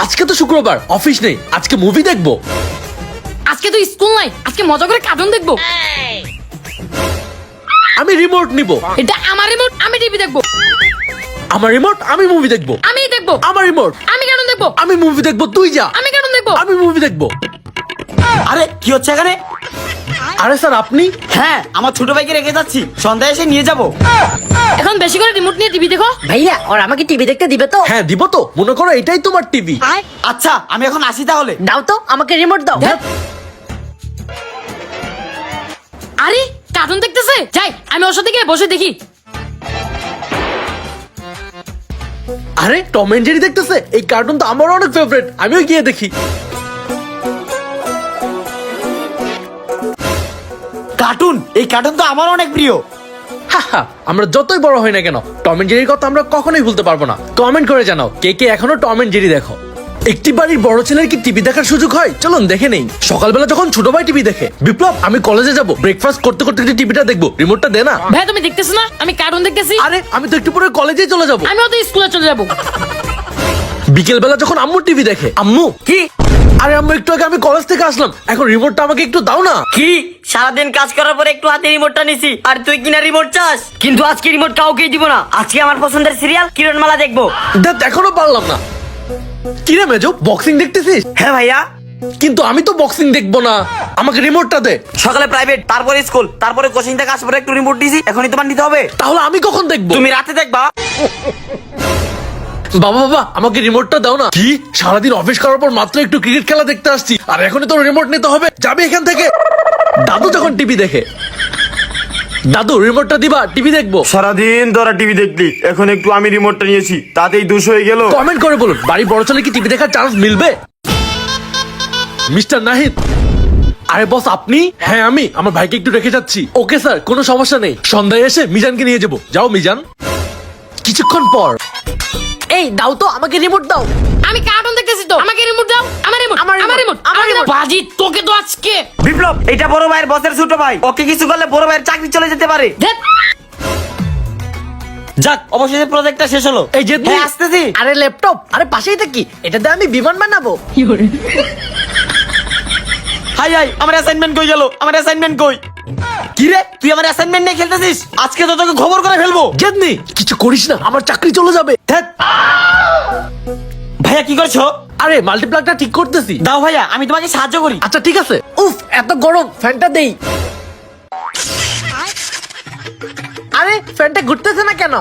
আজকে তো শুক্রবার, অফিস নেই, আজকে মুভি দেখবো। আজকে তো স্কুল নাই, আজকে মজা করে কার্টুন দেখবো। আমি রিমোট নিব। এটা আমার রিমোট, আমি টিভি দেখবো। আমার রিমোট, আমি মুভি দেখবো। আমি দেখবো। আমার রিমোট, আমি কার্টুন দেখবো। আমি মুভি দেখবো। তুই যা। আমি কার্টুন দেখবো। আমি মুভি দেখবো। আরে কি হচ্ছে এখানে? আরে স্যার আপনি? হ্যাঁ, আমার ছোট ভাইকে রেখে যাচ্ছি, সন্ধ্যায় এসে নিয়ে যাব। এখন বেশি করে রিমোট নিয়ে টিভি দেখো। ভাইয়া ওর আমাকে টিভি দেখতে দিবে তো? হ্যাঁ দিব তো, মনে করো এটাই তোমার টিভি। আচ্ছা, আমি এখন আসি তাহলে। দাও তো আমাকে রিমোট দাও। আরে কার্টুন দেখতেছে, যাই আমি ওর সাথে গিয়ে বসে দেখি। আরে টম এন্ড জেরি দেখতেছে, এই কার্টুন তো আমার অনেক ফেভারিট, আমিও গিয়ে দেখি। কার্টুন, এই কার্টুন তো আমার অনেক প্রিয়। হাহা, আমরা যতই বড় হই না কেন টম এন্ড জেরির কথা আমরা কখনোই ভুলতে পারবো না। কমেন্ট করে জানাও কে কে এখনো টম এন্ড জেরি দেখো। একটি বাড়ির বড় ছেলের কি টিভি দেখার সুযোগ হয়? চলুন দেখে নেই। সকালবেলা যখন ছোট ভাই টিভি দেখে, বিপ্লব আমি কলেজে যাব, ব্রেকফাস্ট করতে করতে টিভিটা দেখবো, রিমোটটা দে না। ভাই তুমি দেখতেছো না আমি কার্টুন দেখতেছি? আরে আমি তো একটু পরে কলেজেই চলে যাব। আমিও তো স্কুলে চলে যাবো। বিকেল বেলা যখন আম্মু টিভি দেখে, আম্মু কি? আরে আম্মু একটু আগে আমি কলেজ থেকে আসলাম, এখন রিমোটটা আমাকে একটু দাও না। কি? সারাদিন কাজ করার পরে একটু হাতে রিমোটটা নিছি, আর তুই কিনা রিমোট চাস? কিন্তু আজকে রিমোট কাউকেই দিব না। আজকে আমার পছন্দের সিরিয়াল কিরণমালা দেখবো। দেখ এখনো পারলাম না। কিরে মেজো, বক্সিং দেখতেছিস? হ্যাঁ ভাইয়া। কিন্তু আমি তো বক্সিং দেখবো না, আমাকে রিমোটটা দে। সকালে প্রাইভেট, তারপরে স্কুল, তারপরে কোচিং থেকে আসার পরে একটু রিমোট দিছি, এখনই তোমার নিতে হবে। তাহলে আমি কখন দেখবো? তুমি রাতে দেখবা। বাবা বাবা আমাকে রিমোটটা দাও না। কি সারাদিন অফিস করার পর মাত্র একটু ক্রিকেট খেলা দেখতে আসছি, আর এখনই তো রিমোট নিতে হবে? যাবে এখান থেকে। দাদু যখন টিভি দেখে, দাদু রিমোটটা দিবা, টিভি দেখবো। সারাদিন তোরা টিভি দেখলি, এখন একটু আমি রিমোটটা নিয়েছি, তাতেই 200 হয়ে গেল। কমেন্ট করে বলুন বাড়ি বড় ছেলে কি টিভি দেখার চান্স মিলবে? মিস্টার নাহিদ। আরে বস আপনি? হ্যাঁ আমি আমার ভাইকে একটু রেখে যাচ্ছি। ওকে স্যার, কোনো সমস্যা নেই, সন্ধ্যায় এসে মিজানকে নিয়ে যাবো। যাও মিজান। কিছুক্ষণ পর, এই দাও তো আমাকে রিমোট দাও। আমি কার্টুন দেখতেছি তো, আমাকে রিমোট দাও। আমার রিমোট, আমার আমার রিমোট, রিমোট, আমার রিমোট। বাজি তোকে তো আজকে। বিপ্লব, এটা বড় ভাইয়ের বসের ছোট ভাই, ওকে কিছু করলে বড় ভাইয়ের চাকরি চলে যেতে পারে। ধ্যাৎ। যাক, অবশেষে প্রজেক্টটা শেষ হলো। এই যে হ্যাঁ আসতেছি। আরে ল্যাপটপ, আরে পাশেই থাকি, এটাতে আমি বিমান বানাবো। হাই হাই, আমার অ্যাসাইনমেন্ট কই গেল? আমার অ্যাসাইনমেন্ট কই? কি রে, তুই আমার অ্যাসাইনমেন্ট নিয়ে খেলতেছিস? আজকে তো তোকে খবর করে ফেলবো। জেদনি কিছু করিস না, আমার চাকরি চলে যাবে। ধ্যাৎ। ভাইয়া কি করছো? আরে মাল্টিপ্লাগটা ঠিক করতেছি। দাও ভাইয়া, আমি তোমাকে সাহায্য করি। আচ্ছা ঠিক আছে। উফ এত গরম, ফ্যানটা দেই। আরে ফ্যানটা ঘুরতেছে না কেন?